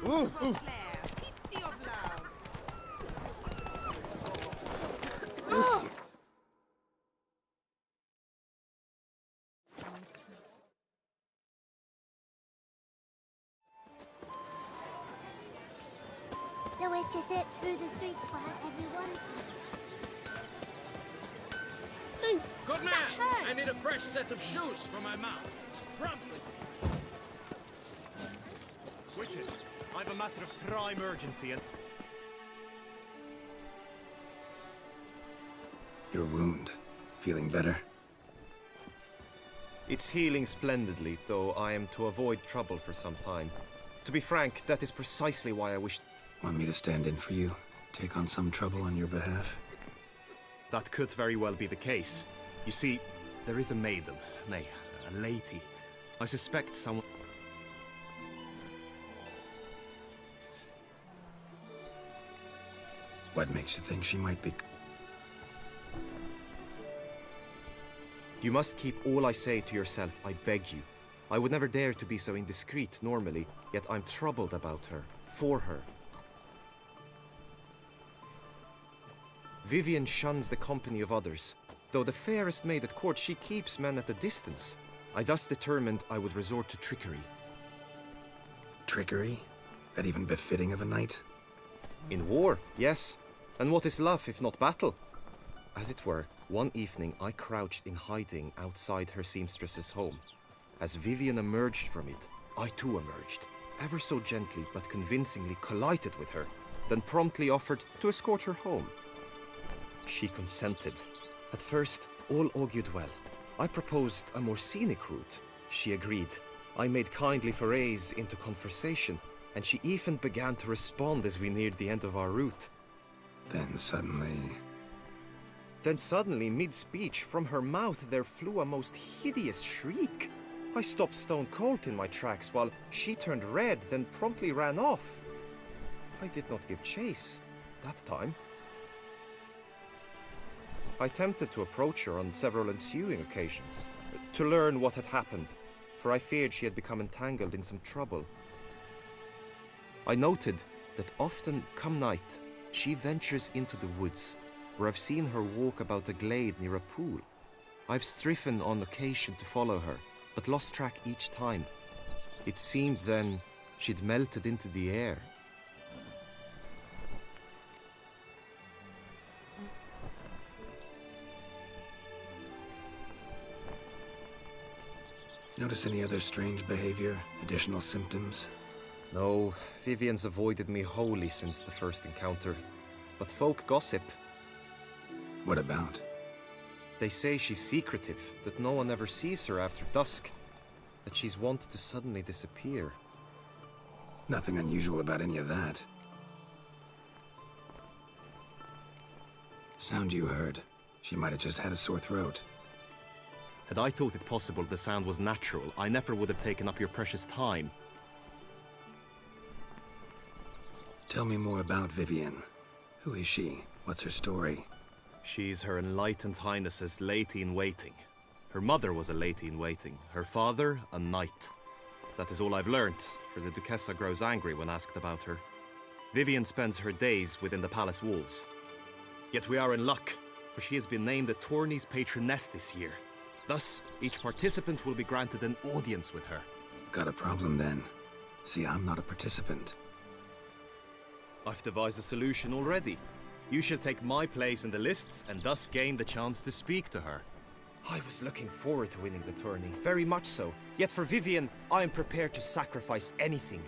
The witch is it through the streets while everyone... Good man! I need a fresh set of shoes for my mouth. Promptly. Witches, I've a matter of prime urgency and... Your wound. Feeling better? It's healing splendidly, though I am to avoid trouble for some time. To be frank, that is precisely why I wished... Want me to stand in for you? Take on some trouble on your behalf? That could very well be the case. You see, there is a maiden, nay, a lady. I suspect someone... What makes you think she might be... You must keep all I say to yourself, I beg you. I would never dare to be so indiscreet normally, yet I'm troubled about her, for her. Vivienne shuns the company of others. Though the fairest maid at court, she keeps men at a distance. I thus determined I would resort to trickery. Trickery? That even befitting of a knight? In war, yes. And what is love if not battle? As it were, one evening I crouched in hiding outside her seamstress's home. As Vivienne emerged from it, I too emerged. Ever so gently but convincingly collided with her, then promptly offered to escort her home. She consented. At first, all augured well. I proposed a more scenic route. She agreed. I made kindly forays into conversation, and she even began to respond as we neared the end of our route. Then suddenly, mid-speech, from her mouth there flew a most hideous shriek. I stopped stone cold in my tracks while she turned red, then promptly ran off. I did not give chase that time. I attempted to approach her on several ensuing occasions, to learn what had happened, for I feared she had become entangled in some trouble. I noted that often, come night, she ventures into the woods, where I've seen her walk about a glade near a pool. I've striven on occasion to follow her, but lost track each time. It seemed then she'd melted into the air. notice any other strange behavior, additional symptoms? No, Vivienne's avoided me wholly since the first encounter. But folk gossip. What about? They say she's secretive, that no one ever sees her after dusk, that she's wont to suddenly disappear. Nothing unusual about any of that. Sound you heard. She might have just had a sore throat. Had I thought it possible the sound was natural, I never would have taken up your precious time. Tell me more about Vivienne. Who is she? What's her story? She's Her Enlightened Highness's lady-in-waiting. Her mother was a lady-in-waiting, her father a knight. That is all I've learnt, for the Duchessa grows angry when asked about her. Vivienne spends her days within the palace walls. Yet we are in luck, for she has been named the tourney's patroness this year. Thus, each participant will be granted an audience with her. Got a problem then. See, I'm not a participant. I've devised a solution already. You shall take my place in the lists and thus gain the chance to speak to her. I was looking forward to winning the tourney, very much so. Yet for Vivienne, I am prepared to sacrifice anything.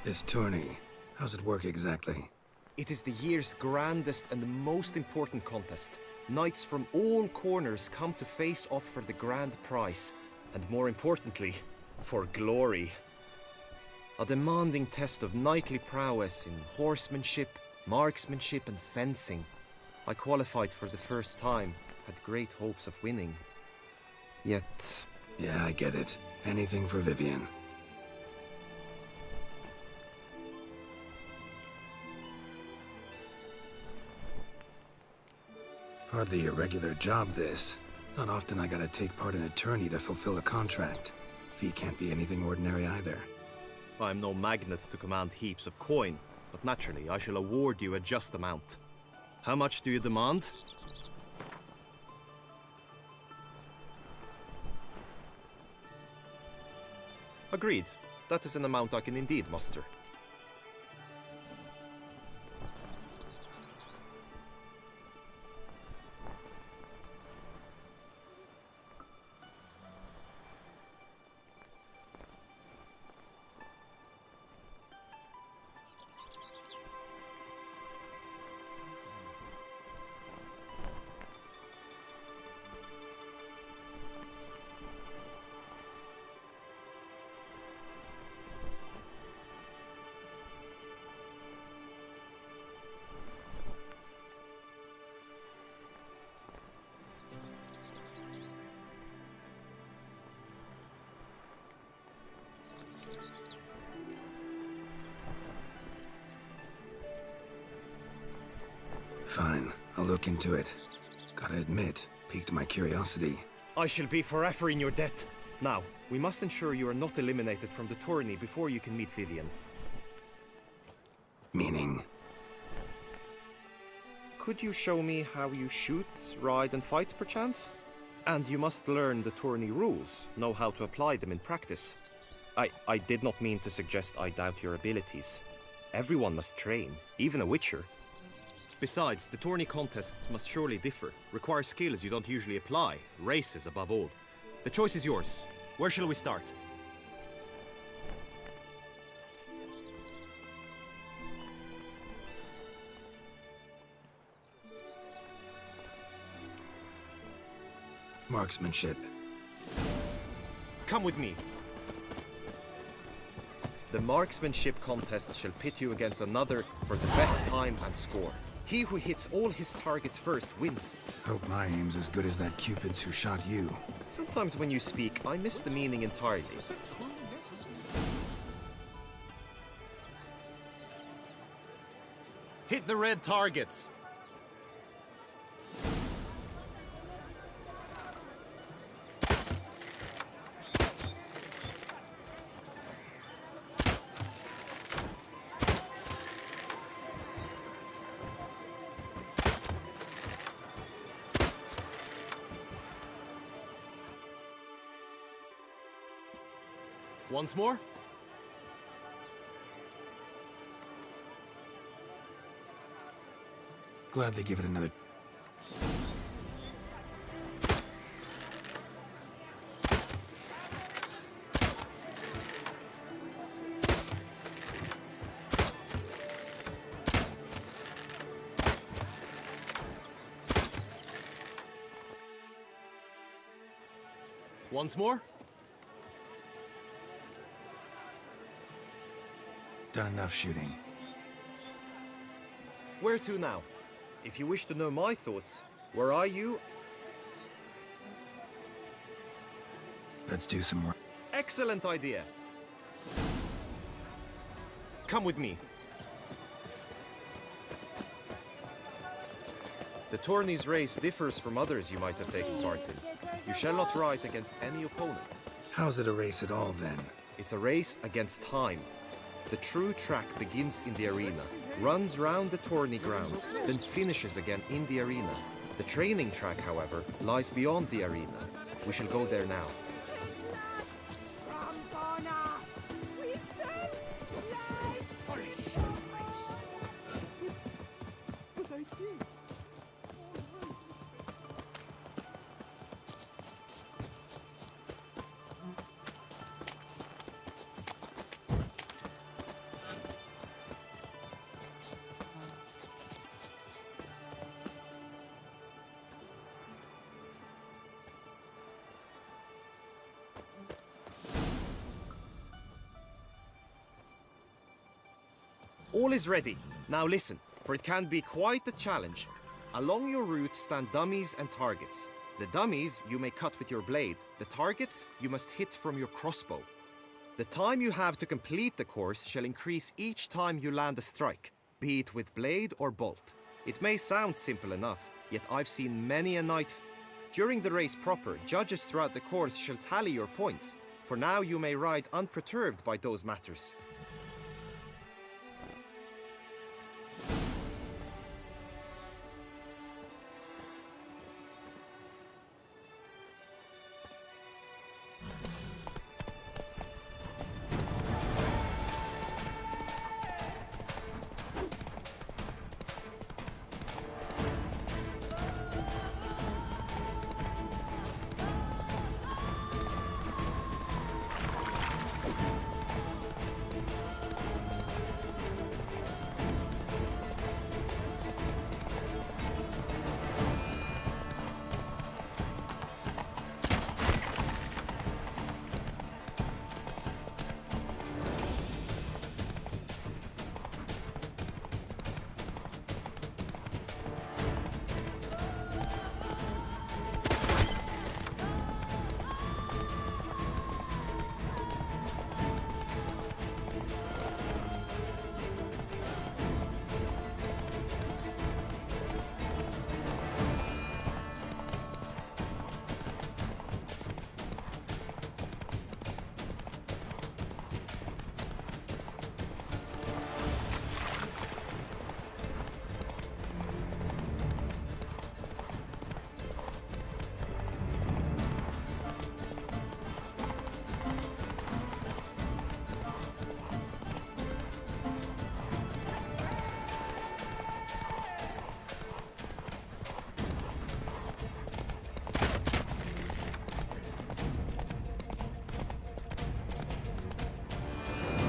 This tourney, how's it work exactly? It is the year's grandest and most important contest. Knights from all corners come to face off for the grand prize, and more importantly, for glory. A demanding test of knightly prowess in horsemanship, marksmanship and fencing. I qualified for the first time, had great hopes of winning. Yet... Yeah, I get it. Anything for Vivienne. Hardly a regular job, this. Not often I gotta take part in a tourney to fulfill a contract. Fee can't be anything ordinary either. I'm no magnet to command heaps of coin, but naturally I shall award you a just amount. How much do you demand? Agreed. That is an amount I can indeed muster. Fine, I'll look into it. Gotta admit, piqued my curiosity. I shall be forever in your debt. Now, we must ensure you are not eliminated from the tourney before you can meet Vivienne. Meaning? Could you show me how you shoot, ride and fight, perchance? And you must learn the tourney rules, know how to apply them in practice. I did not mean to suggest I doubt your abilities. Everyone must train, even a witcher. Besides, the tourney contests must surely differ, require skills you don't usually apply, races above all. The choice is yours. Where shall we start? Marksmanship. Come with me. The marksmanship contest shall pit you against another for the best time and score. He who hits all his targets first wins. Hope my aim's as good as that Cupid's who shot you. Sometimes when you speak, I miss the meaning entirely. Hit the red targets! Once more? Gladly give it another. Once more? Done enough shooting. Where to now? If you wish to know my thoughts, where are you? Let's do some more. Excellent idea! Come with me. The tourney's race differs from others you might have taken part in. You shall not ride against any opponent. How's it a race at all, then? It's a race against time. The true track begins in the arena, runs round the tourney grounds, then finishes again in the arena. The training track, however, lies beyond the arena. We shall go there now. All is ready. Now listen, for it can be quite a challenge. Along your route stand dummies and targets. The dummies you may cut with your blade. The targets you must hit from your crossbow. The time you have to complete the course shall increase each time you land a strike, be it with blade or bolt. It may sound simple enough, Yet I've seen many a knight. During the race proper, judges throughout the course shall tally your points. For now you may ride unperturbed by those matters.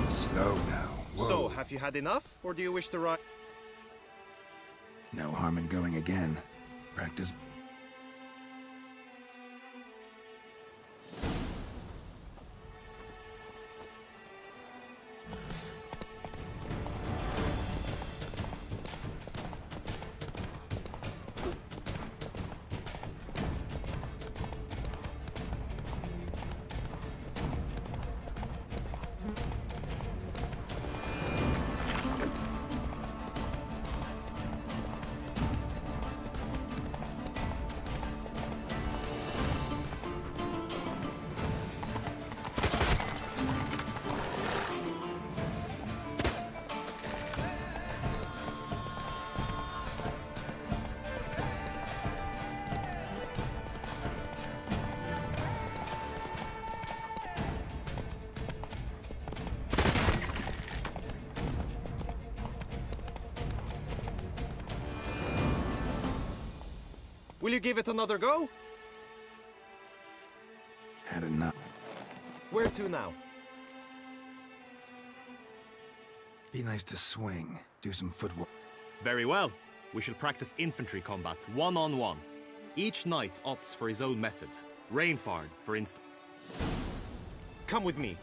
Slow now. Whoa. So, have you had enough, or do you wish to ride? No harm in going again. Practice. Will you give it another go? Had enough. Where to now? Be nice to swing. Do some footwork. Very well. We shall practice infantry combat, one-on-one. Each knight opts for his own method. Rainfard, for instance. Come with me.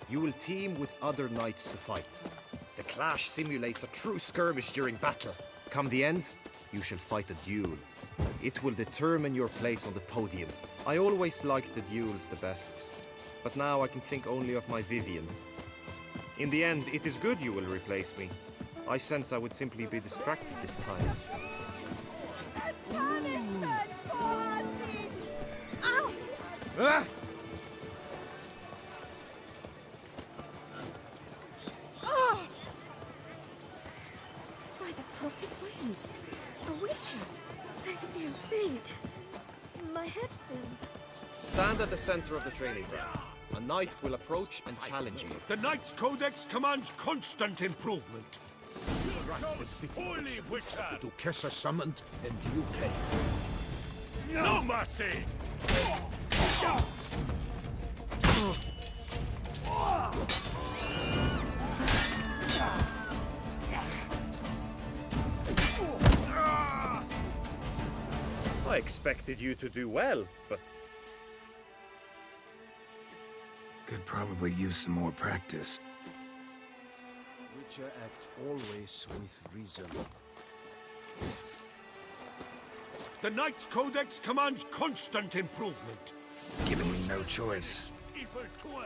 You will team with other knights to fight. The clash simulates a true skirmish during battle. Come the end, you shall fight a duel. It will determine your place on the podium. I always liked the duels the best, but now I can think only of my Vivienne. In the end, it is good you will replace me. I sense I would simply be distracted this time. As punishment for our sins! Ow! Ah! Oh! By the prophet's wings! A witcher! I feel faint. My head spins. Stand at the center of the training ground. A knight will approach and challenge you. The Knight's Codex commands constant improvement. Holy Witcher! Duchessa summoned, and you came. No mercy! I expected you to do well, but Could probably use some more practice. Witcher act always with reason. The Knight's Codex commands constant improvement. Giving me no choice. Evil tool.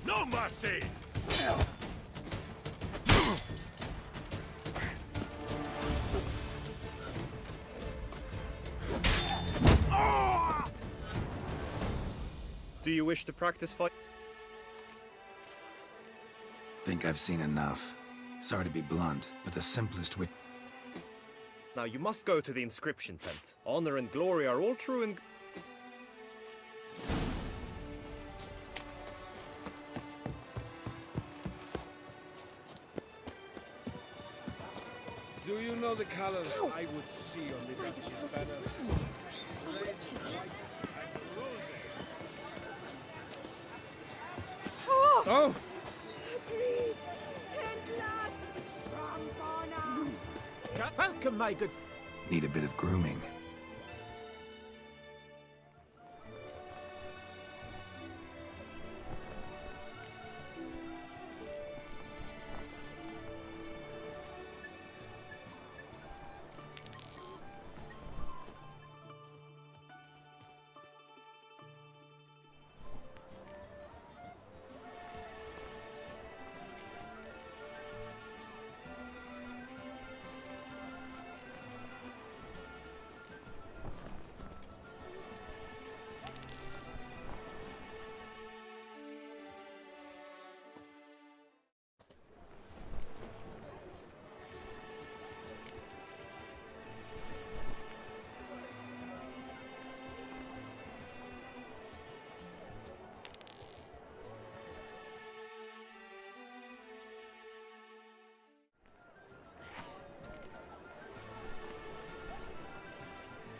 No mercy! you wish to practice fight? Think I've seen enough. Sorry to be blunt, but the simplest way... Now you must go to the inscription tent. Honor and glory are all true and... Do you know the colors I would see on the By the Duchy's prophet's banner? rose. A witcher. Oh! Agreed. At last. Shampana. Welcome, my good... Need a bit of grooming.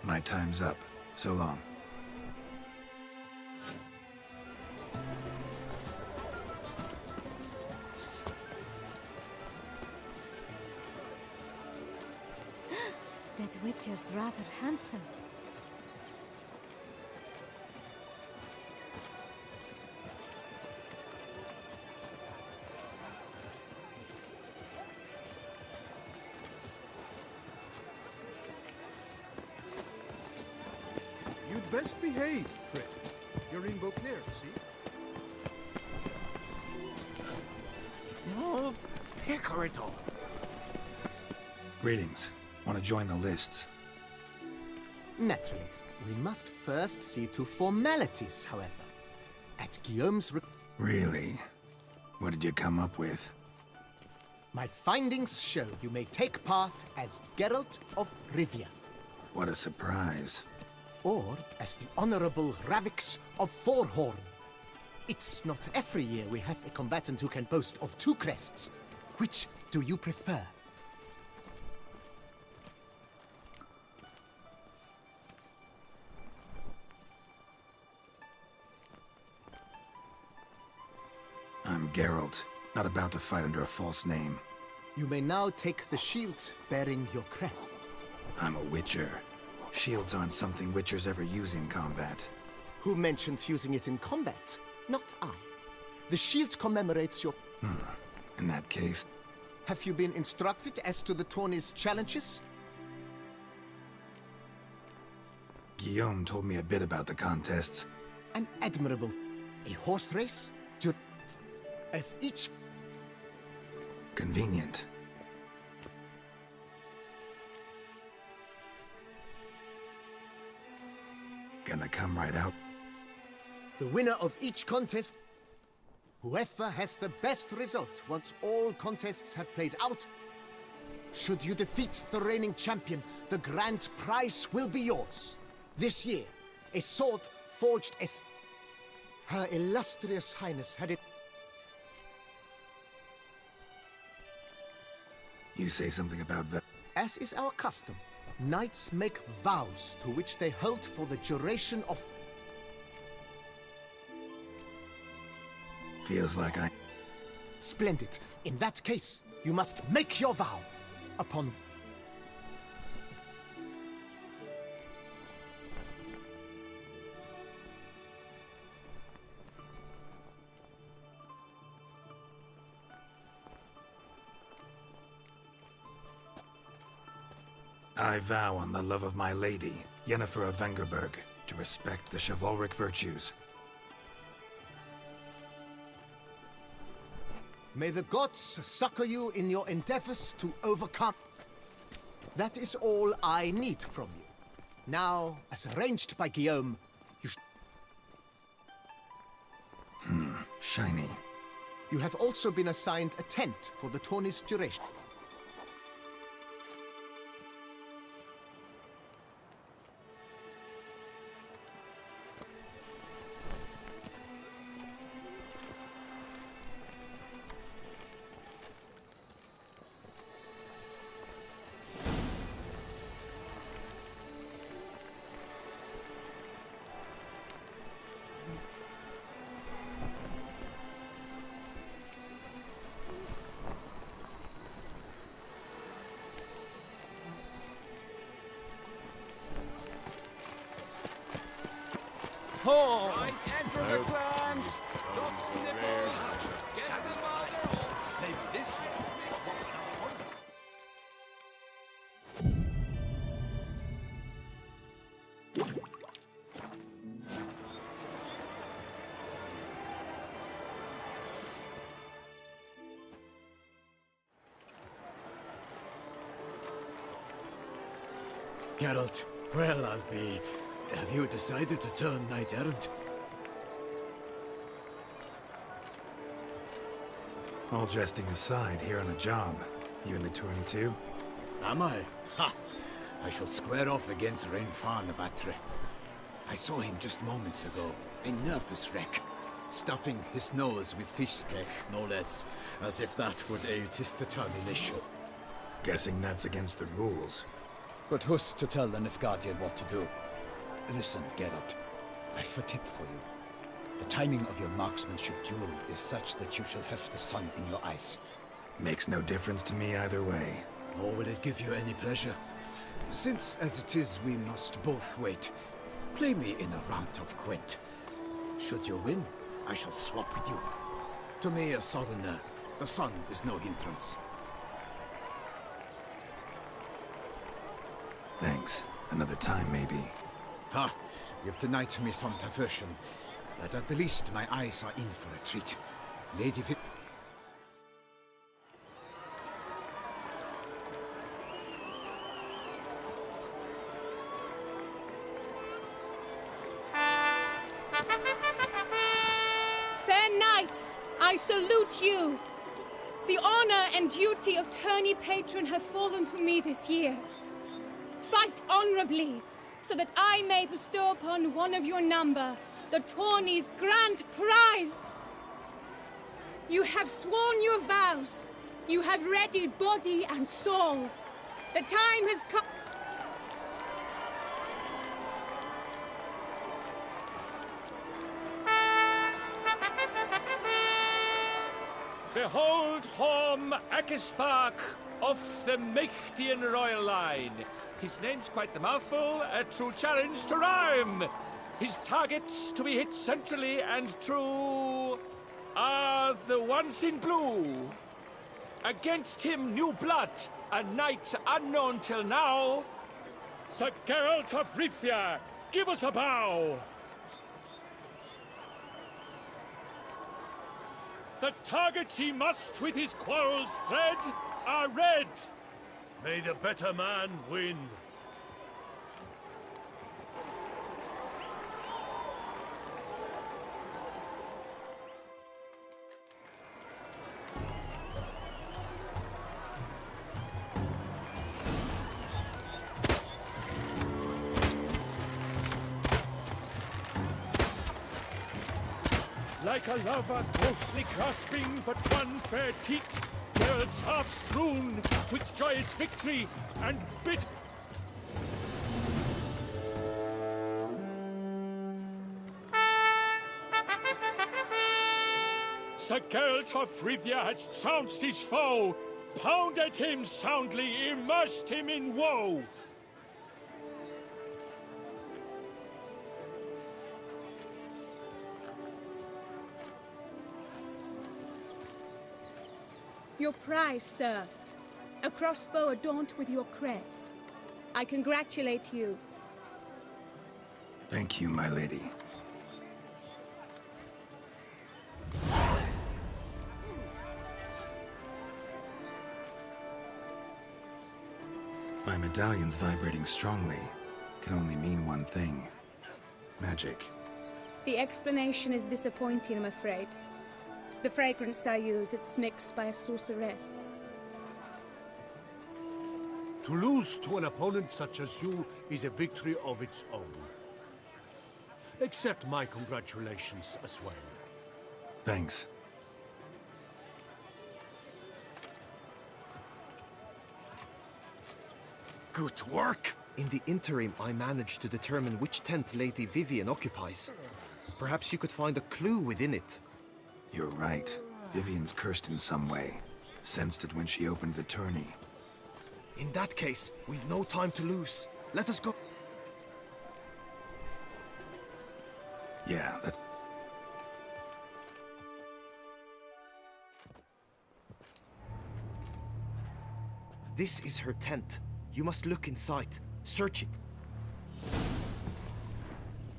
My time's up. So long. That witcher's rather handsome. You'd best behave, Fred. You're in Beauclair, see? No, Picarito. Greetings. Want to join the lists? Naturally. We must first see to formalities, however. At Guillaume's Really? What did you come up with? my findings show you may take part as Geralt of Rivia, What a surprise. or as the Honorable Ravix of Forhorn. It's not every year we have a combatant who can boast of 2 crests. Which do you prefer? I'm Geralt, not about to fight under a false name. You may now take the shield bearing your crest. I'm a witcher. Shields aren't something witchers ever use in combat. Who mentioned using it in combat? Not I. The shield commemorates your... In that case, Have you been instructed as to the tourney's challenges? Guillaume told me a bit about the contests. An admirable... A horse race? As each... Convenient. Gonna come right out. The winner of each contest... Whoever has the best result once all contests have played out... Should you defeat the reigning champion, the grand prize will be yours. This year, a sword forged as... Her illustrious highness had it... You say something about As is our custom, knights make vows to which they hold for the duration of... Feels like I... Splendid. In that case, you must make your vow. Upon... I vow on the love of my lady, Yennefer of Vengerberg, to respect the chivalric virtues. May the gods succor you in your endeavors to overcome... That is all I need from you. Now, as arranged by Guillaume, you Shiny. You have also been assigned a tent for the tourney's duration. Right, enter the clans! Ducks nipples! Get them while they're hot! Maybe this year. Geralt, well, I'll be... Have you decided to turn knight-errant? All jesting aside, here on a job. You in the tourney too? Am I? Ha! I shall square off against Renfan of Atre. I saw him just moments ago. A nervous wreck. Stuffing his nose with fish steak, no less. As if that would aid his determination. Guessing that's against the rules. But who's to tell the Nilfgaardian what to do? Listen, Geralt. I've a tip for you. The timing of your marksmanship duel is such that you shall have the sun in your eyes. Makes no difference to me either way. Nor will it give you any pleasure. Since, as it is, we must both wait, play me in a round of Gwent. Should you win, I shall swap with you. To me, a southerner, the sun is no hindrance. Thanks. Another time, maybe. Ha! You've denied me some diversion, but at the least my eyes are in for a treat. Lady Viv... Fair knights, I salute you. The honor and duty of tourney patron have fallen to me this year. Fight honorably, so that I may bestow upon one of your number the tourney's grand prize. You have sworn your vows. You have readied body and soul. The time has come. Behold Horm Akispark of the Mechtian royal line. His name's quite the mouthful, a true challenge to rhyme. His targets to be hit centrally and true are the ones in blue. Against him new blood, a knight unknown till now. Sir Geralt of Rivia, give us a bow. The targets he must with his quarrels thread are red. May the better man win. Like a lover closely grasping but one fair teat, words half strewn with joyous victory and bit. Sir Geralt of Rivia has trounced his foe, pounded him soundly, immersed him in woe. Your prize, sir. A crossbow adorned with your crest. I congratulate you. Thank you, my lady. My medallion's vibrating strongly. Can only mean one thing. Magic. The explanation is disappointing, I'm afraid. The fragrance I use, it's mixed by a sorceress. To lose to an opponent such as you is a victory of its own. Accept my congratulations as well. Thanks. Good work! In the interim, I managed to determine which tent Lady Vivienne occupies. Perhaps you could find a clue within it. You're right. Vivienne's cursed in some way. Sensed it when she opened the tourney. In that case, we've no time to lose. Let us go. Yeah, that's... This is her tent. You must look inside. Search it.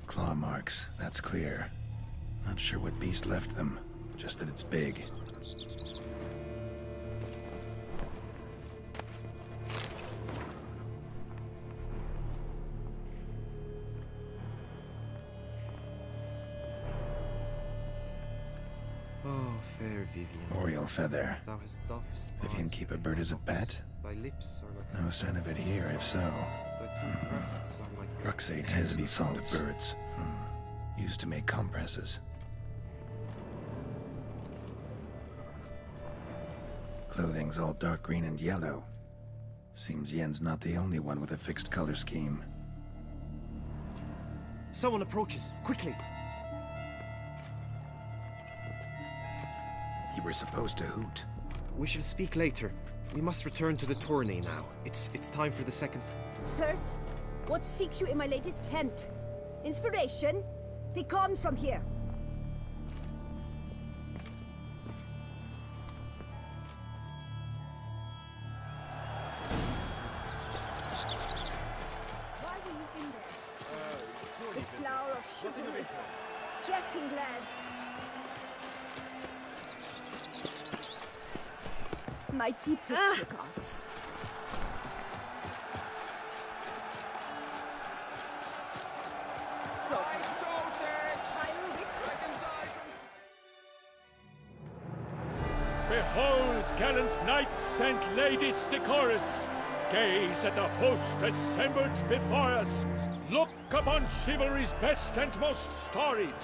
Claw marks, that's clear. Not sure what beast left them, just that it's big. Oh, fair Vivienne. Oriole feather. Thou hast doves. Vivienne keep a bird as a pet? Thy lips are like No sign of it here, if so. thy two breasts are like Ruxay tends to be fond of birds. Used to make compresses. Clothing's all dark green and yellow. Seems Yen's not the only one with a fixed color scheme. Someone approaches. Quickly. You were supposed to hoot. We shall speak later. We must return to the tourney now. It's time for the second... Sirs, what seeks you in my lady's tent? Inspiration? Be gone from here. Why were you in there? The flower of chivalry. Striking lads. My deepest regards. Behold, gallant knights and ladies decorous, gaze at the host assembled before us. Look upon chivalry's best and most storied.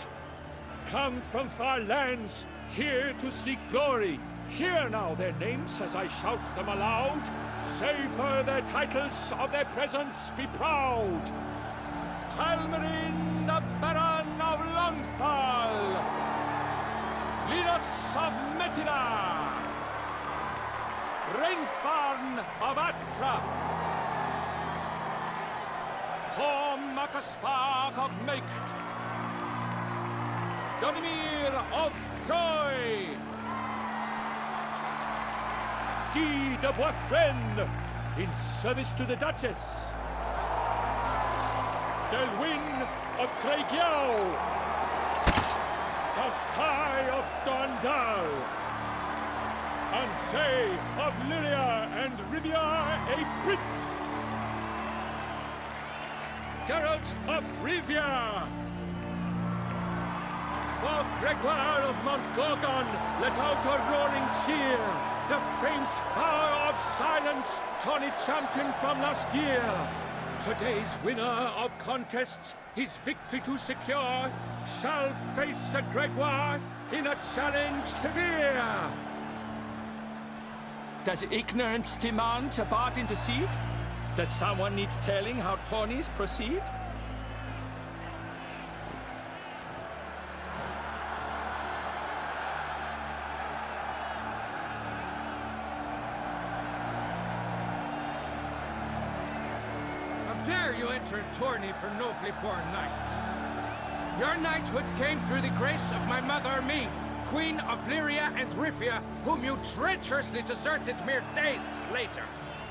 Come from far lands, here to seek glory. Hear now their names as I shout them aloud. Savor their titles, of their presence be proud. Halmarin, the Baron of Longfall. Linus of Metila. Reinfarn of Atra. Horm Akaspark of Meikt. Donimir of Troy. Guy de Boisfren, in service to the Duchess. Delwyn of Craigiau. Count Tai of Dondal. Ansay of Lyria and Rivia a prince. Geralt of Rivia. For Gregoire of Montgorgon, let out a roaring cheer. The faint power of silence, tourney champion from last year. Today's winner of contests, his victory to secure, shall face a Gregoire in a challenge severe. Does ignorance demand a bard intercede? Does someone need telling how tourneys proceed? Dare you enter a tourney for nobly born knights? Your knighthood came through the grace of my mother Meve, Queen of Lyria and Rivia, whom you treacherously deserted mere days later.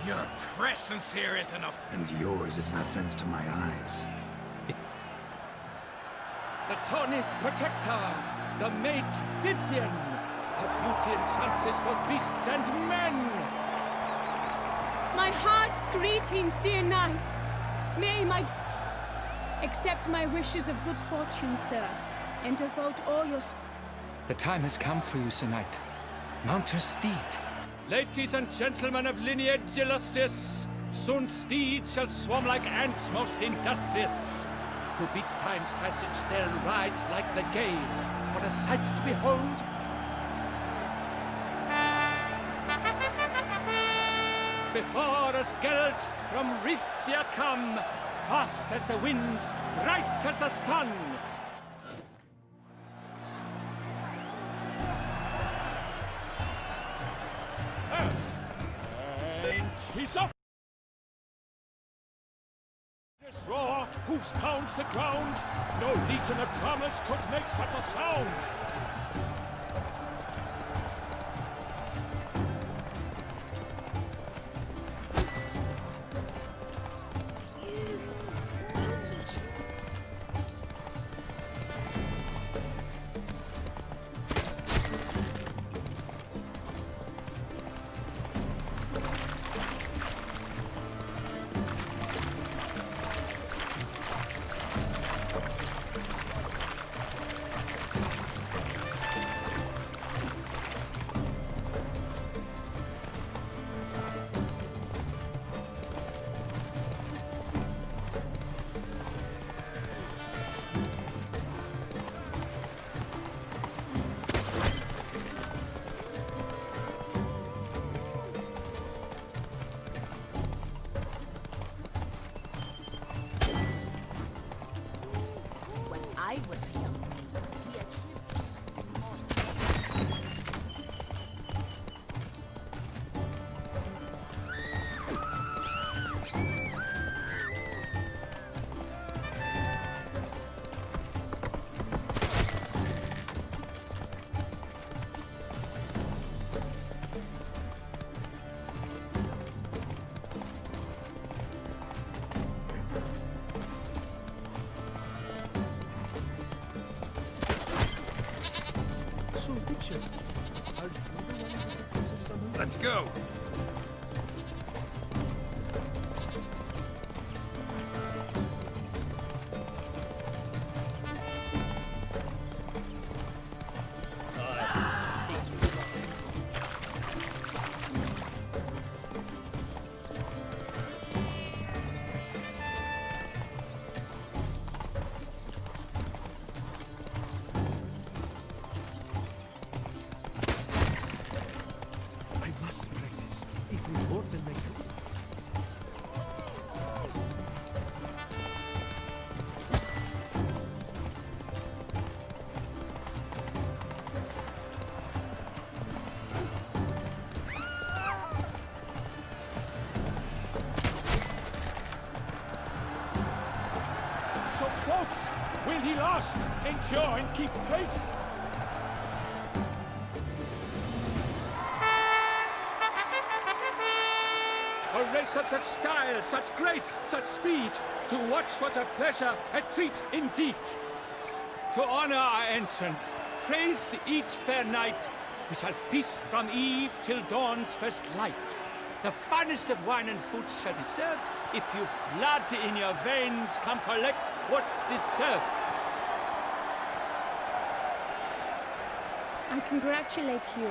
Your presence here is enough. And yours is an offense to my eyes. The tourney's protector, the maid Vivienne. Her beauty entrances both beasts and men. My heart's greetings, dear knights. May my... Accept my wishes of good fortune, sir, and devote all your... The time has come for you, Sir Knight. Mount your steed. Ladies and gentlemen of lineage illustrious, soon steeds shall swarm like ants most industrious. To beat time's passage, they'll ride like the gale. What a sight to behold! Before us, Geralt, from Rithia come, fast as the wind, bright as the sun. And he's up! This roar, hoofs pounds the ground. No legion of drummers could make such a sound. I was a young man. We are here for something more. So, Witcher, are you the one who has a summon? Let's go! I must practice, even more than I do. So close! Will he last? Endure and keep pace? A race of such style, such grace, such speed. To watch was a pleasure, a treat indeed. To honor our entrance, praise each fair knight. We shall feast from eve till dawn's first light. The finest of wine and food shall be served. If you've blood in your veins, come collect what's deserved. I congratulate you.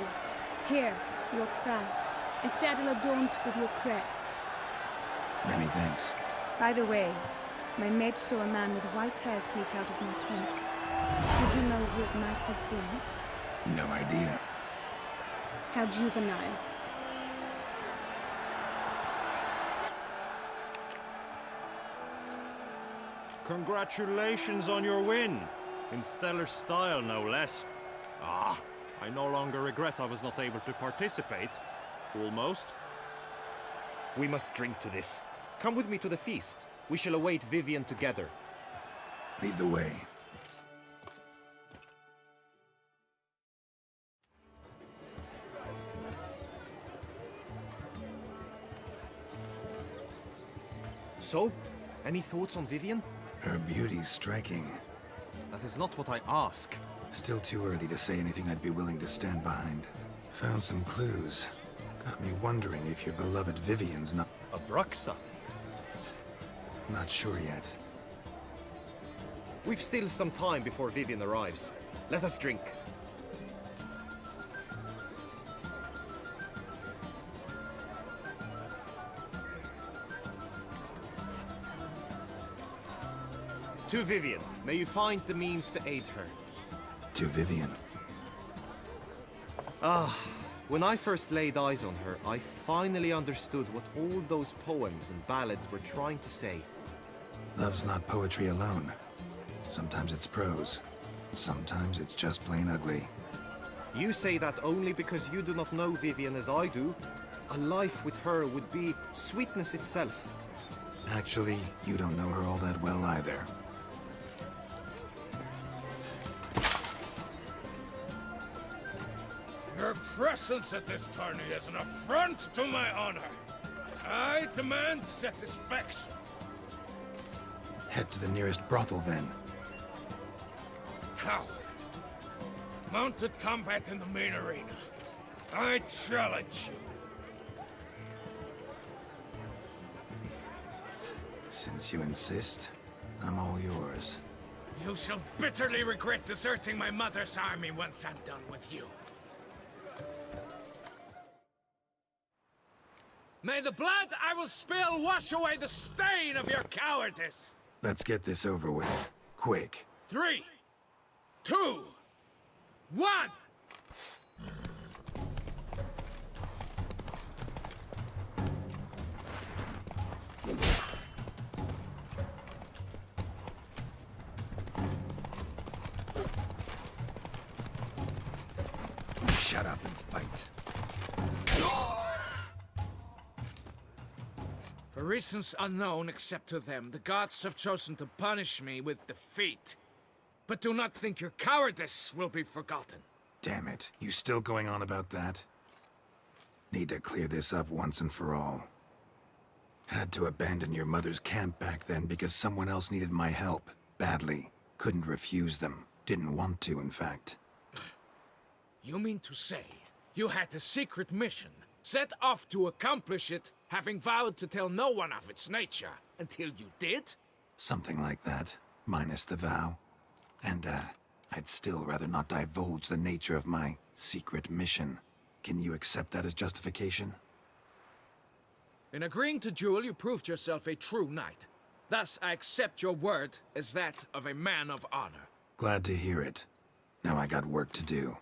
Here, your prize. A saddle adorned with your crest. Many thanks. By the way, my maid saw a man with white hair sneak out of my tent. Would you know who it might have been? No idea. How juvenile. Congratulations on your win! In stellar style, no less. Ah, I no longer regret I was not able to participate. Almost. We must drink to this. Come with me to the feast. We shall await Vivienne together. Lead the way. So, any thoughts on Vivienne? Her beauty's striking. That is not what I ask. Still too early to say anything I'd be willing to stand behind. Found some clues. Got me wondering if your beloved Vivienne's not... Abraxa. Not sure yet. We've still some time before Vivienne arrives. Let us drink. To Vivienne. May you find the means to aid her. To Vivienne. When I first laid eyes on her, I finally understood what all those poems and ballads were trying to say. Love's not poetry alone. Sometimes it's prose. Sometimes it's just plain ugly. You say that only because you do not know Vivienne as I do. A life with her would be sweetness itself. Actually, you don't know her all that well either. Your presence at this tourney is an affront to my honor. I demand satisfaction. Head to the nearest brothel, then. Coward. Mounted combat in the main arena. I challenge you. Since you insist, I'm all yours. You shall bitterly regret deserting my mother's army once I'm done with you. May the blood I will spill wash away the stain of your cowardice! Let's get this over with. Quick. 3, 2, 1! Shut up and fight. For reasons unknown except to them, the gods have chosen to punish me with defeat. But do not think your cowardice will be forgotten. Damn it. You still going on about that? Need to clear this up once and for all. Had to abandon your mother's camp back then because someone else needed my help. Badly. Couldn't refuse them. Didn't want to, in fact. You mean to say you had a secret mission, set off to accomplish it, having vowed to tell no one of its nature, until you did? Something like that. Minus the vow. And, I'd still rather not divulge the nature of my secret mission. Can you accept that as justification? In agreeing to duel, you proved yourself a true knight. Thus, I accept your word as that of a man of honor. Glad to hear it. Now I got work to do.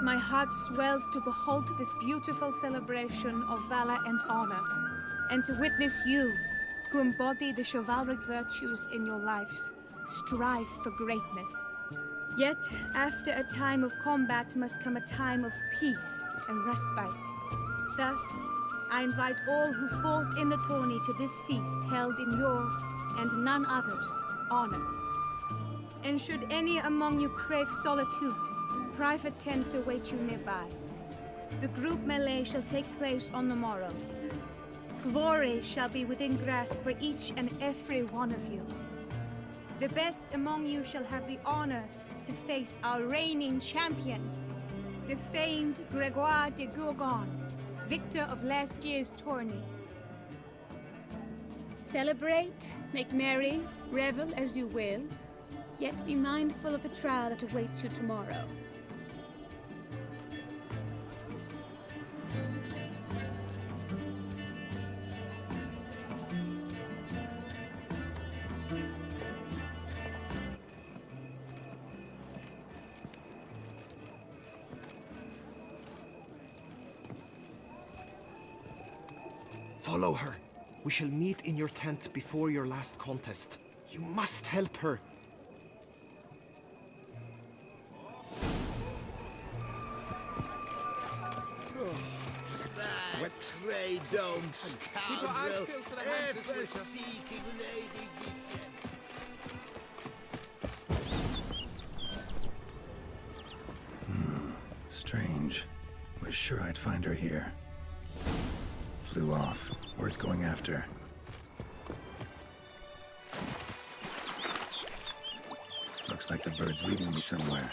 My heart swells to behold this beautiful celebration of valor and honor, and to witness you, who embody the chivalric virtues in your lives, strive for greatness. Yet, after a time of combat must come a time of peace and respite. Thus, I invite all who fought in the tourney to this feast held in your, and none other's, honor. And should any among you crave solitude, private tents await you nearby. The group melee shall take place on the morrow. Glory shall be within grasp for each and every one of you. The best among you shall have the honor to face our reigning champion, the famed Gregoire de Gourgon, victor of last year's tourney. Celebrate, make merry, revel as you will, yet be mindful of the trial that awaits you tomorrow. Follow her. We shall meet in your tent before your last contest. You must help her. Pray don't, scoundrel, ever seeking Lady Vivienne. Strange. Was sure I'd find her here. Flew off. Worth going after. Looks like the bird's leading me somewhere.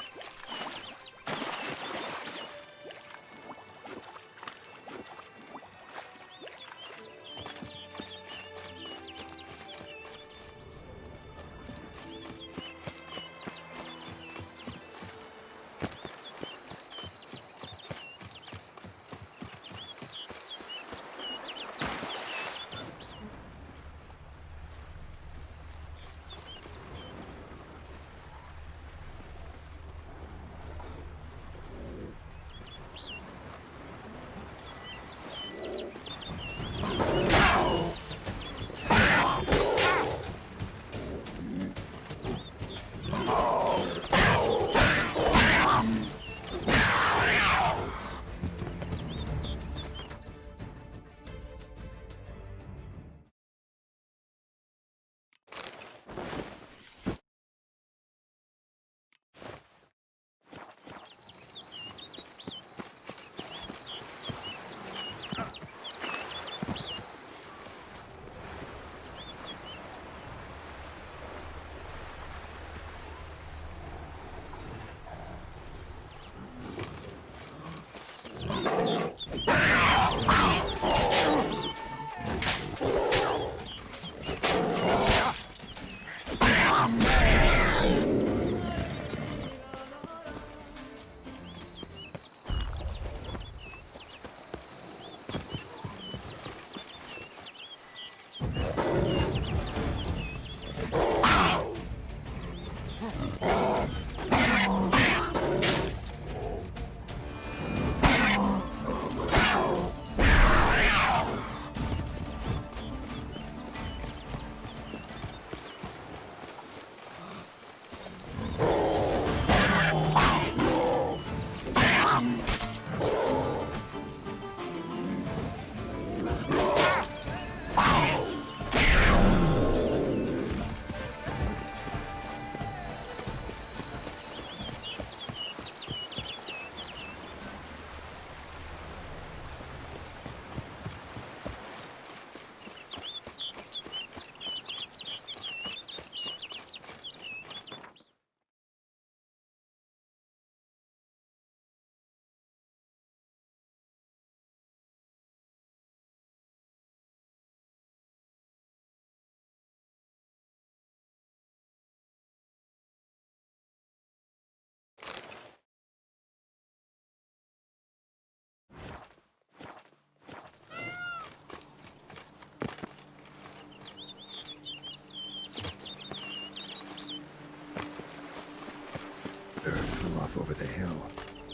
Bird flew off over the hill.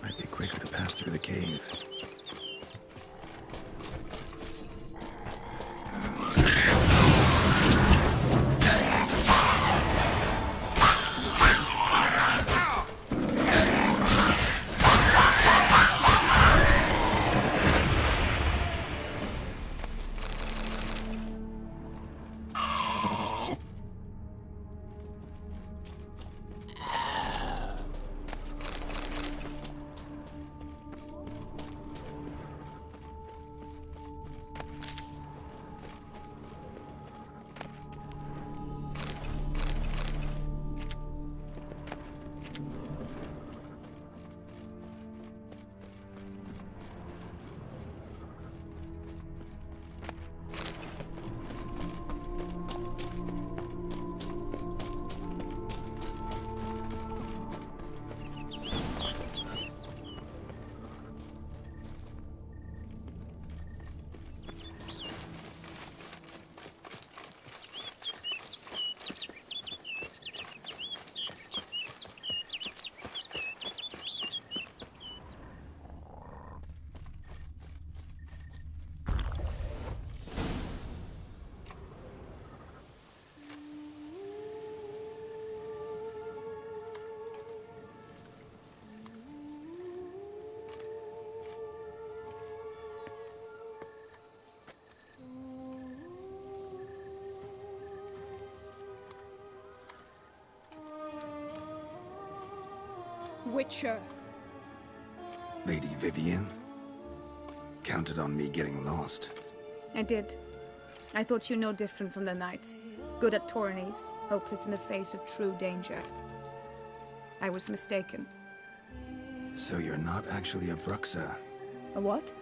Might be quicker to pass through the cave. Witcher. Lady Vivienne? Counted on me getting lost. I did. I thought you no different from the knights. Good at tourneys, hopeless in the face of true danger. I was mistaken. So you're not actually a Bruxa. A what?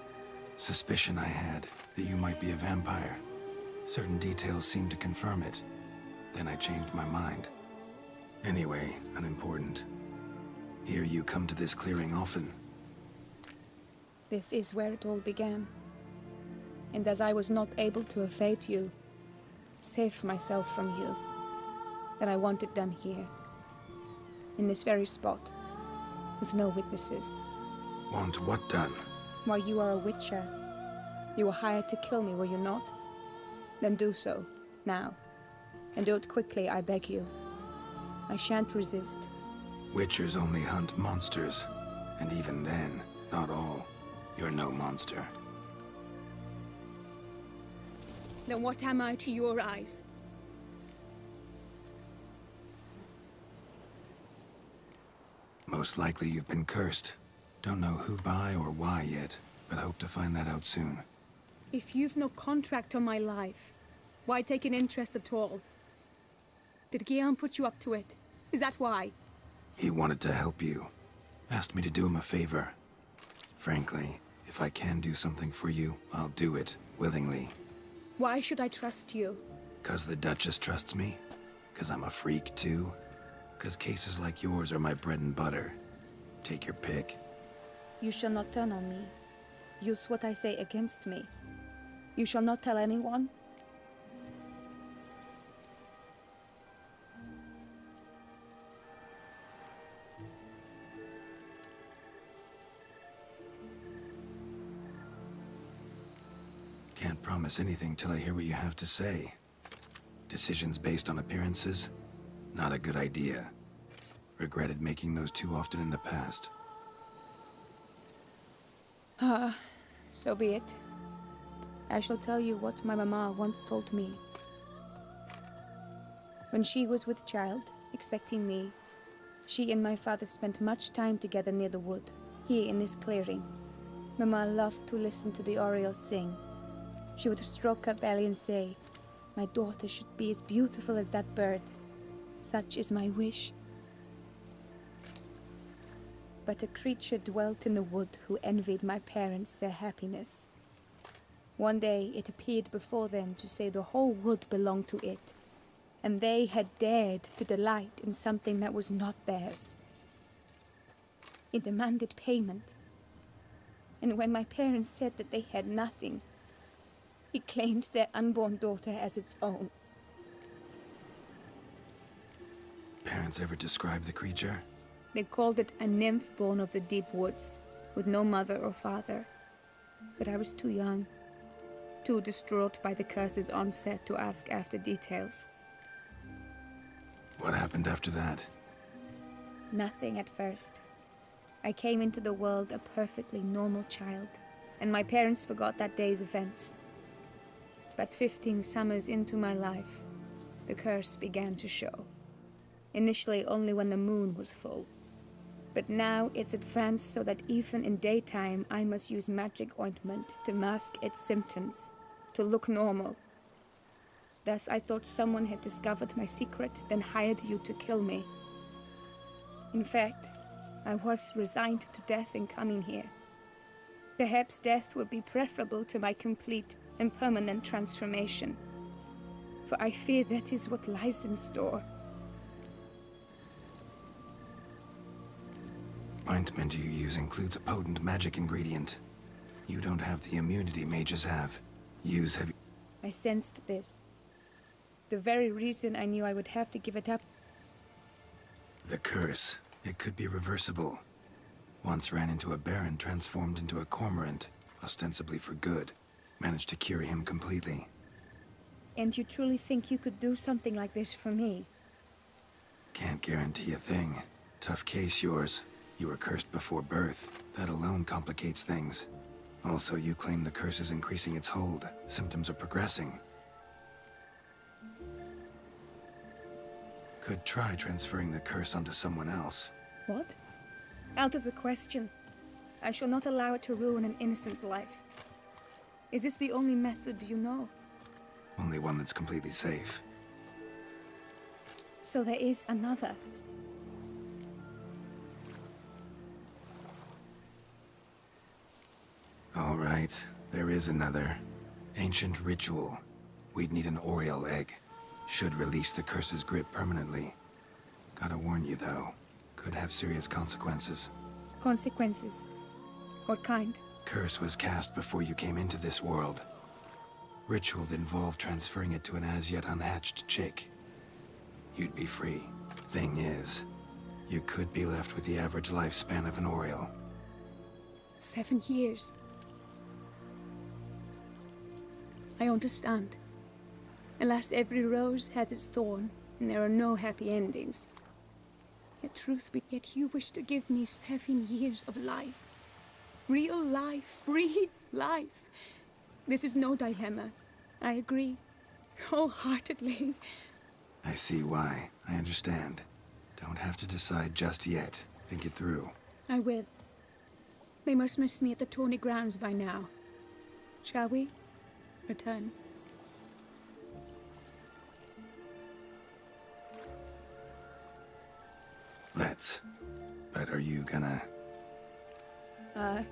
Suspicion I had that you might be a vampire. Certain details seemed to confirm it. Then I changed my mind. Anyway, unimportant. Here you come to this clearing often. This is where it all began. And as I was not able to evade you, save myself from you, then I want it done here. In this very spot. With no witnesses. Want what done? Why, you are a witcher. You were hired to kill me, were you not? Then do so, now. And do it quickly, I beg you. I shan't resist. Witchers only hunt monsters. And even then, not all. You're no monster. Then what am I to your eyes? Most likely you've been cursed. Don't know who by or why yet, but hope to find that out soon. If you've no contract on my life, why take an interest at all? Did Guillaume put you up to it? Is that why? He wanted to help you. Asked me to do him a favor. Frankly, if I can do something for you, I'll do it, willingly. Why should I trust you? 'Cause the Duchess trusts me? 'Cause I'm a freak, too? 'Cause cases like yours are my bread and butter. Take your pick. You shall not turn on me. Use what I say against me. You shall not tell anyone? Can't promise anything till I hear what you have to say. Decisions based on appearances? Not a good idea. Regretted making those too often in the past. So be it. I shall tell you what my mama once told me. When she was with child, expecting me, she and my father spent much time together near the wood, here in this clearing. Mama loved to listen to the orioles sing. She would stroke her belly and say, "My daughter should be as beautiful as that bird. Such is my wish." But a creature dwelt in the wood who envied my parents their happiness. One day it appeared before them to say the whole wood belonged to it, and they had dared to delight in something that was not theirs. It demanded payment, and when my parents said that they had nothing, it claimed their unborn daughter as its own. Parents ever describe the creature? They called it a nymph born of the deep woods, with no mother or father. But I was too young, too distraught by the curse's onset to ask after details. What happened after that? Nothing at first. I came into the world a perfectly normal child, and my parents forgot that day's events. But 15 summers into my life, the curse began to show. Initially only when the moon was full. But now it's advanced so that even in daytime I must use magic ointment to mask its symptoms, to look normal. Thus I thought someone had discovered my secret, then hired you to kill me. In fact, I was resigned to death in coming here. Perhaps death would be preferable to my complete and permanent transformation. For I fear that is what lies in store. Ointment you use includes a potent magic ingredient. You don't have the immunity mages have. Use heavy... I sensed this. The very reason I knew I would have to give it up. The curse. It could be reversible. Once ran into a baron transformed into a cormorant, ostensibly for good. Managed to cure him completely. And you truly think you could do something like this for me? Can't guarantee a thing. Tough case, yours. You were cursed before birth. That alone complicates things. Also, you claim the curse is increasing its hold. Symptoms are progressing. Could try transferring the curse onto someone else. What? Out of the question. I shall not allow it to ruin an innocent's life. Is this the only method you know? Only one that's completely safe. So there is another. All right, there is another. Ancient ritual. We'd need an Oriole egg. Should release the curse's grip permanently. Gotta warn you, though. Could have serious consequences. Consequences? What kind? Curse was cast before you came into this world. Ritual involved transferring it to an as-yet unhatched chick. You'd be free. Thing is, you could be left with the average lifespan of an Oriole. 7 years. I understand. Alas, every rose has its thorn, and there are no happy endings. Yet you wish to give me 7 years of life. Real life, free life. This is no dilemma. I agree. Wholeheartedly. I see why. I understand. Don't have to decide just yet. Think it through. I will. They must miss me at the Tawny grounds by now. Shall we? Return. Let's. But are you gonna...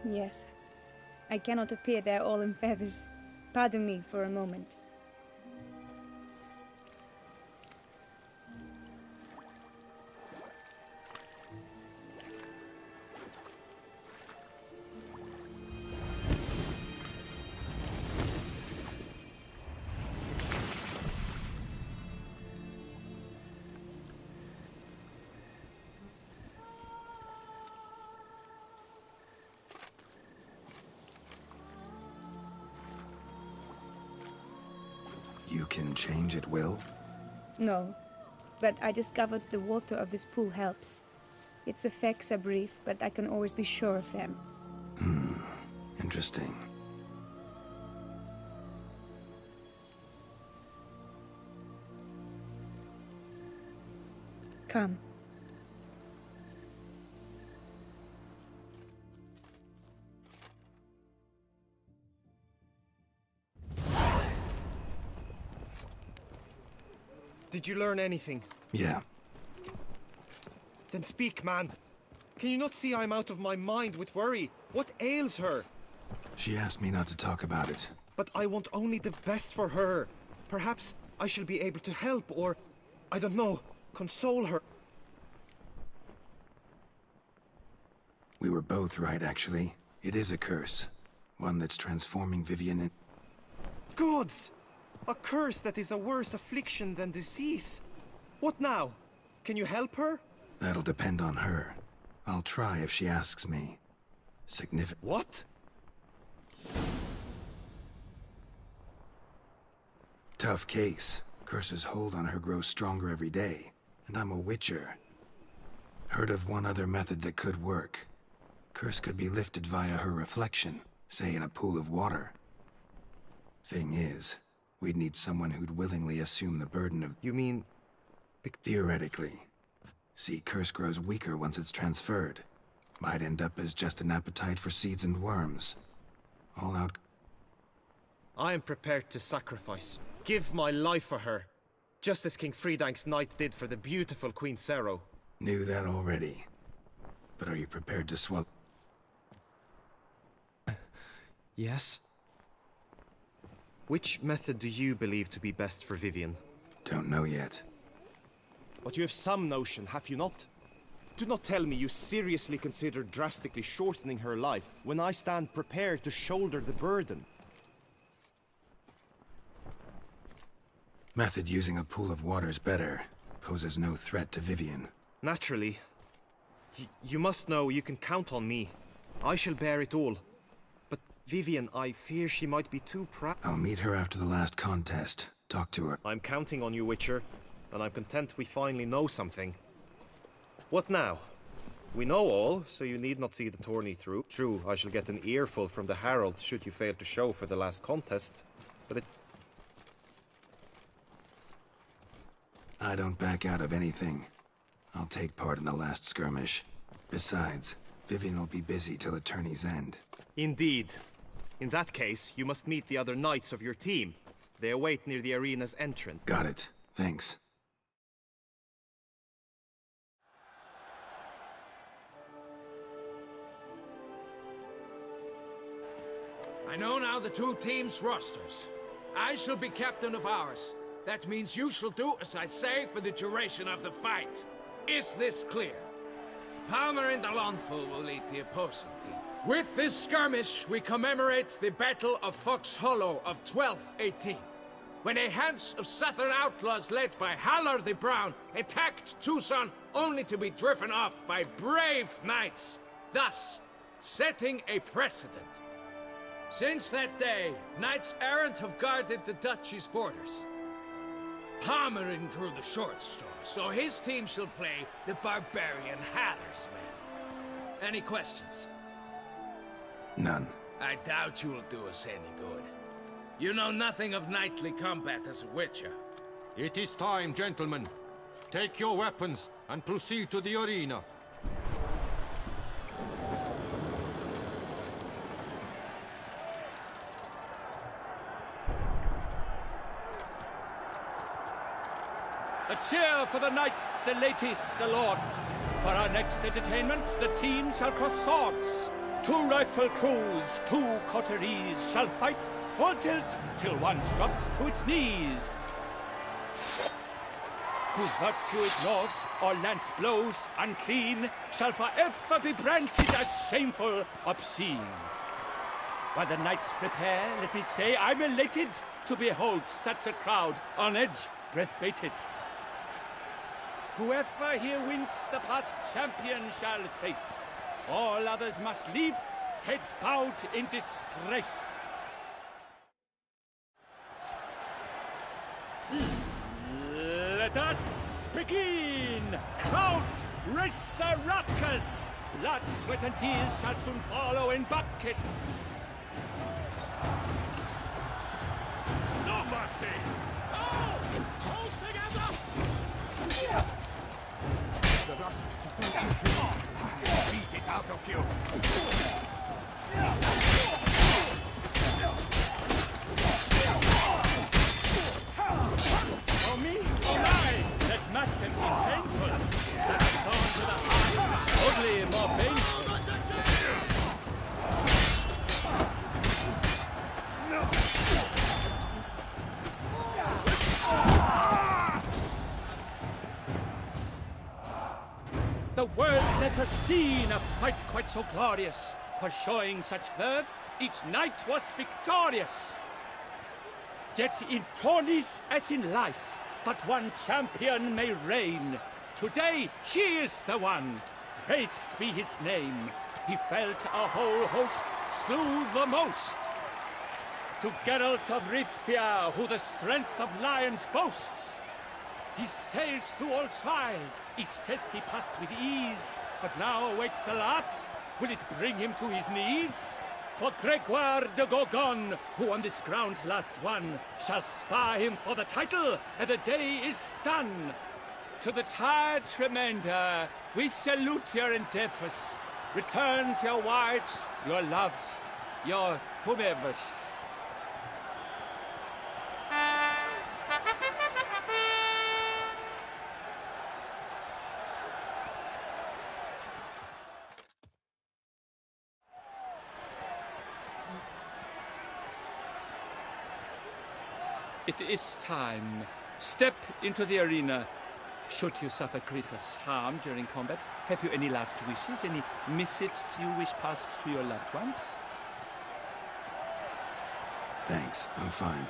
Yes. I cannot appear there all in feathers. Pardon me for a moment. You can change at will? No, but I discovered the water of this pool helps. Its effects are brief, but I can always be sure of them. Interesting. Come. Did you learn anything? Yeah. Then speak, man. Can you not see I'm out of my mind with worry? What ails her? She asked me not to talk about it. But I want only the best for her. Perhaps I shall be able to help or, I don't know, console her. We were both right, actually. It is a curse. One that's transforming Vivienne in... Gods! A curse that is a worse affliction than disease. What now? Can you help her? That'll depend on her. I'll try if she asks me. Significant... What? Tough case. Curse's hold on her grows stronger every day. And I'm a witcher. Heard of one other method that could work. Curse could be lifted via her reflection, say in a pool of water. Thing is, we'd need someone who'd willingly assume the burden of... You mean... Theoretically. See, curse grows weaker once it's transferred. Might end up as just an appetite for seeds and worms. All out... I am prepared to sacrifice. Give my life for her. Just as King Fridank's knight did for the beautiful Queen Sero. Knew that already. But are you prepared to swallow... Yes? Which method do you believe to be best for Vivienne? Don't know yet. But you have some notion, have you not? Do not tell me you seriously consider drastically shortening her life when I stand prepared to shoulder the burden. Method using a pool of water's better. Poses no threat to Vivienne. Naturally. You must know you can count on me. I shall bear it all. But Vivienne, I fear she might be too proud. I'll meet her after the last contest. Talk to her. I'm counting on you, Witcher. And I'm content we finally know something. What now? We know all, so you need not see the tourney through. True, I shall get an earful from the Herald should you fail to show for the last contest. But it... I don't back out of anything. I'll take part in the last skirmish. Besides, Vivienne will be busy till the tourney's end. Indeed. In that case, you must meet the other knights of your team. They await near the arena's entrance. Got it. Thanks. I know now the two teams' rosters. I shall be captain of ours. That means you shall do as I say for the duration of the fight. Is this clear? Palmer and Alonful will lead the opposing team. With this skirmish, we commemorate the Battle of Fox Hollow of 1218, when a Hans of Southern outlaws led by Haller the Brown attacked Tucson only to be driven off by brave knights, thus setting a precedent. Since that day, knights errant have guarded the duchy's borders. Palmerin drew the short straw, so his team shall play the barbarian Haller's men. Any questions? None. I doubt you'll do us any good. You know nothing of knightly combat as a witcher. It is time, gentlemen. Take your weapons and proceed to the arena. A cheer for the knights, the ladies, the lords. For our next entertainment, the teams shall cross swords. 2 rifle crews, 2 coteries shall fight full tilt till one's dropped to its knees. Who virtue ignores or lance blows unclean shall forever be branded as shameful, obscene. While the knights prepare, let me say I'm elated to behold such a crowd on edge, breath baited. Whoever here wins the past champion shall face. All others must leave, heads bowed in disgrace. Let us begin! Crowd, race a ruckus! Blood, sweat and tears shall soon follow in buckets. No mercy! Oh! Hold together! The dust to do evil. Beat it out of you. For me, or I, that must have been painful. That stone to the heart is only more painful. The world's never seen a fight quite so glorious. For showing such verve, each knight was victorious. Yet in tourneys as in life, but one champion may reign. Today he is the one, praised be his name. He felt a whole host, slew the most. To Geralt of Rivia, who the strength of lions boasts, he sailed through all trials, each test he passed with ease. But now awaits the last, will it bring him to his knees? For Gregoire de Gorgon, who on this ground's last won, shall spar him for the title, and the day is done. To the tired remainder, we salute your endeavors. Return to your wives, your loves, your whomevers. It is time. Step into the arena. Should you suffer grievous harm during combat, have you any last wishes, any missives you wish passed to your loved ones? Thanks, I'm fine.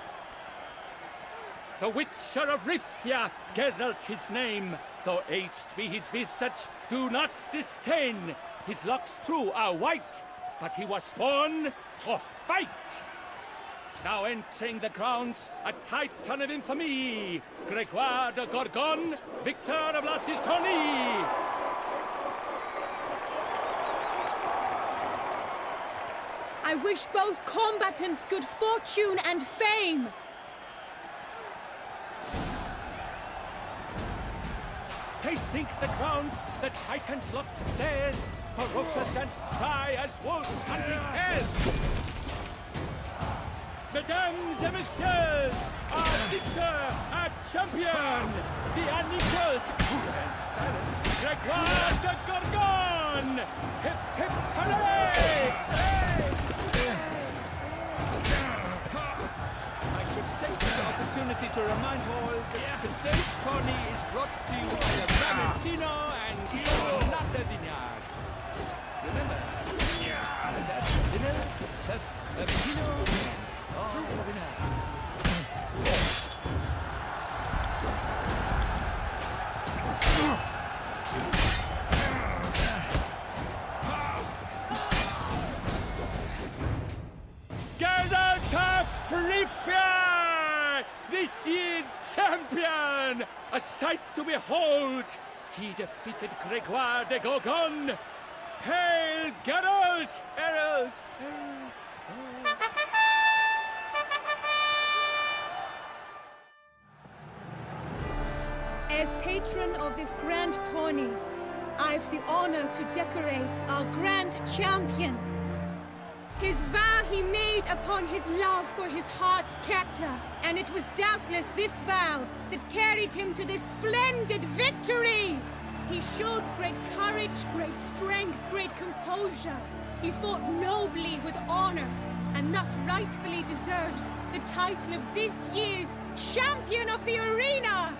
The Witcher of Rivia, Geralt his name. Though aged be his visage, do not disdain. His locks true are white, but he was born to fight. Now entering the grounds, a titan of infamy, Gregoire de Gorgon, victor of last his tourney. I wish both combatants good fortune and fame. Pacing the grounds, the titans locked stairs, ferocious and spry as wolves hunting hares. Mesdames et messieurs, our victor, our champion, the unequaled and silent Gregoire de Gorgon! Hip hip hooray! take this opportunity to remind all that today's tourney is brought to you by the Valentino and Nata Vineyards. Remember, Seth Dinner, Seth Valentino, and winner. Rifia! This year's champion! A sight to behold! He defeated Gregoire de Gorgon! Hail Geralt! Herald! As patron of this grand tourney, I've the honor to decorate our grand champion. His vow he made upon his love for his heart's captor, and it was doubtless this vow that carried him to this splendid victory! He showed great courage, great strength, great composure. He fought nobly with honor, and thus rightfully deserves the title of this year's Champion of the Arena!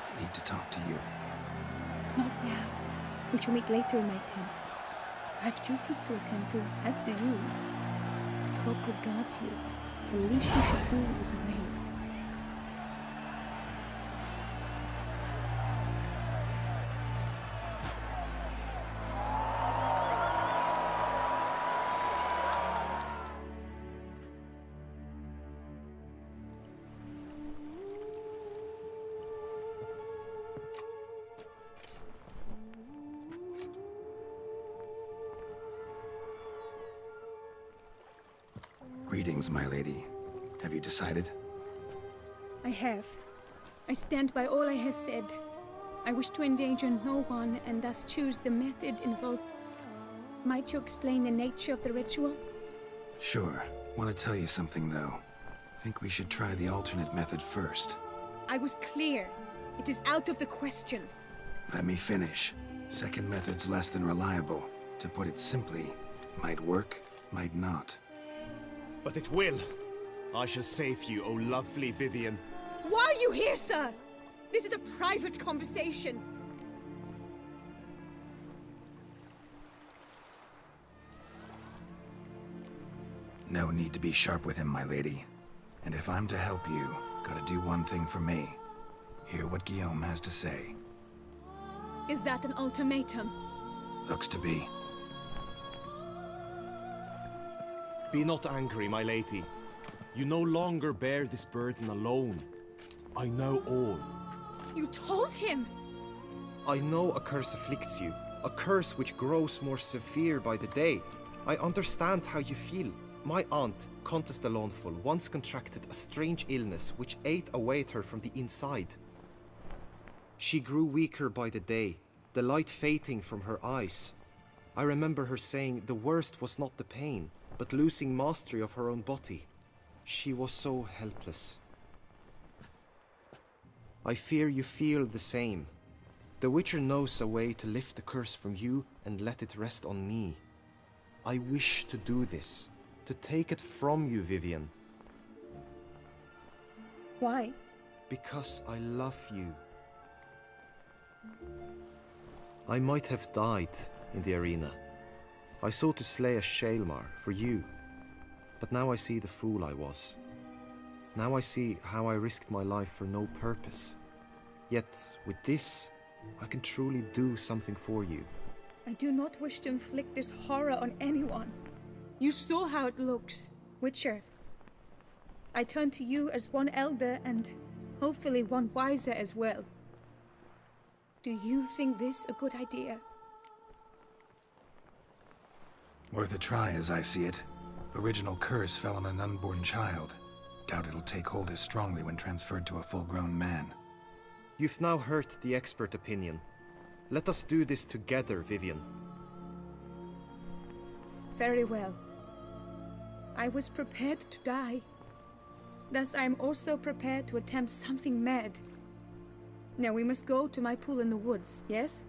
I need to talk to you. Not now. We shall meet later in my tent. I've duties to attend to, as do you. Folk regard you. The least you should do is wave. Greetings, my lady. Have you decided? I have. I stand by all I have said. I wish to endanger no one and thus choose the method involved. Might you explain the nature of the ritual? Sure. Want to tell you something, though. Think we should try the alternate method first. I was clear. It is out of the question. Let me finish. Second method's less than reliable. To put it simply, might work, might not. But it will. I shall save you, oh lovely Vivienne. Why are you here, sir? This is a private conversation. No need to be sharp with him, my lady. And if I'm to help you, gotta do one thing for me. Hear what Guillaume has to say. Is that an ultimatum? Looks to be. Be not angry, my lady. You no longer bear this burden alone. I know all. You told him! I know a curse afflicts you, a curse which grows more severe by the day. I understand how you feel. My aunt, Countess de Launful, once contracted a strange illness which ate away at her from the inside. She grew weaker by the day, the light fading from her eyes. I remember her saying the worst was not the pain, but losing mastery of her own body. She was so helpless. I fear you feel the same. The Witcher knows a way to lift the curse from you and let it rest on me. I wish to do this, to take it from you, Vivienne. Why? Because I love you. I might have died in the arena. I sought to slay a Shaelmar for you, but now I see the fool I was. Now I see how I risked my life for no purpose. Yet, with this, I can truly do something for you. I do not wish to inflict this horror on anyone. You saw how it looks, Witcher. I turn to you as one elder and hopefully one wiser as well. Do you think this a good idea? Worth a try, as I see it. Original curse fell on an unborn child. Doubt it'll take hold as strongly when transferred to a full-grown man. You've now heard the expert opinion. Let us do this together, Vivienne. Very well. I was prepared to die. Thus I am also prepared to attempt something mad. Now we must go to my pool in the woods, yes?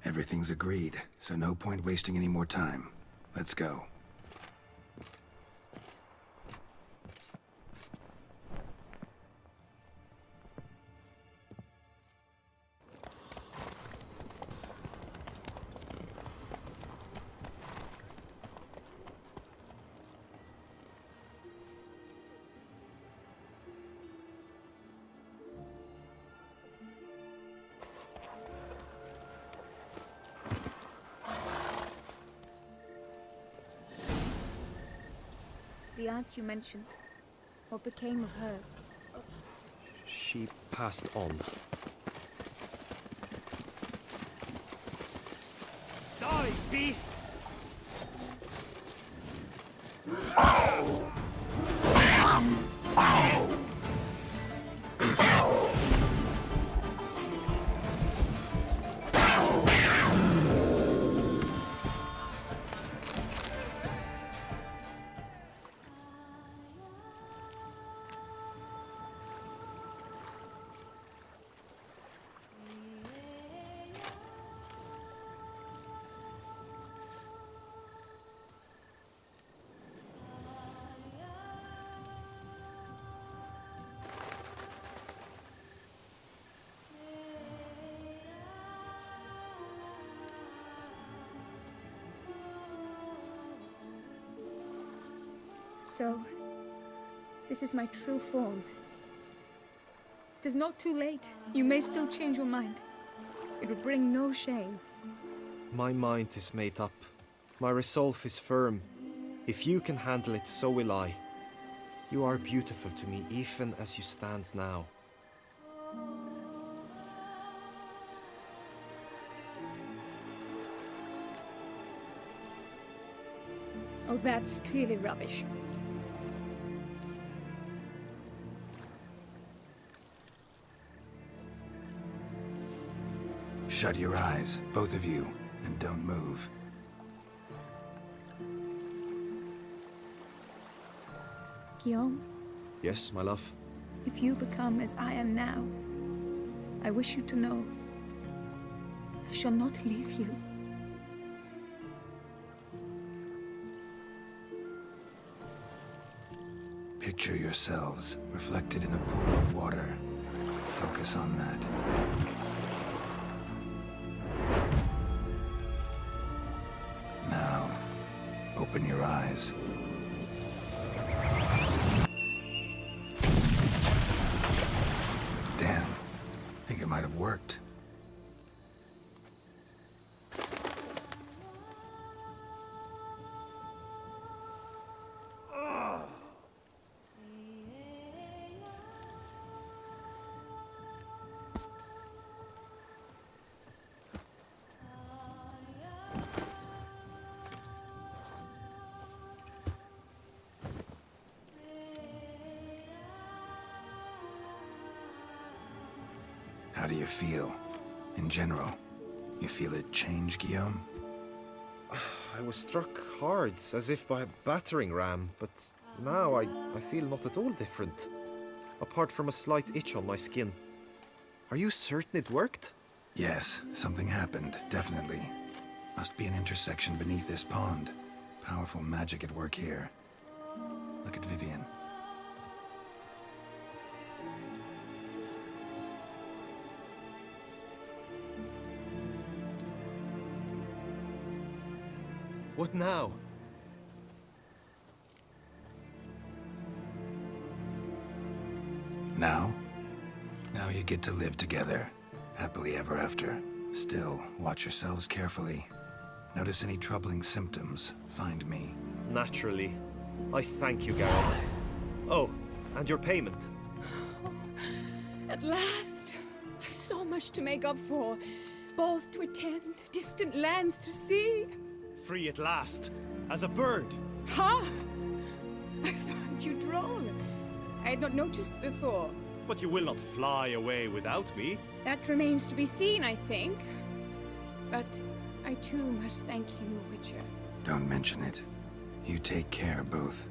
Everything's agreed, so no point wasting any more time. Let's go. The aunt you mentioned. What became of her? She passed on. Die, beast! So, this is my true form. It is not too late. You may still change your mind. It will bring no shame. My mind is made up. My resolve is firm. If you can handle it, so will I. You are beautiful to me, even as you stand now. Oh, that's clearly rubbish. Shut your eyes, both of you, and don't move. Guillaume, Yes, my love? if you become as I am now, I wish you to know I shall not leave you. Picture yourselves reflected in a pool of water. Focus on that. Now, open your eyes. Damn, I think it might have worked. How do you feel? In general, you feel it change, Guillaume? I was struck hard, as if by a battering ram, but now I feel not at all different. Apart from a slight itch on my skin. Are you certain it worked? Yes, something happened, definitely. Must be an intersection beneath this pond. Powerful magic at work here. Look at Vivienne. What now? Now? Now you get to live together. Happily ever after. Still, watch yourselves carefully. Notice any troubling symptoms, find me. Naturally. I thank you, Geralt. Oh, and your payment. At last! I've so much to make up for. Balls to attend, distant lands to see. Free at last, as a bird. Ha! I found you droll. I had not noticed before. But you will not fly away without me. That remains to be seen, I think. But I too must thank you, Witcher. Don't mention it. You take care, both.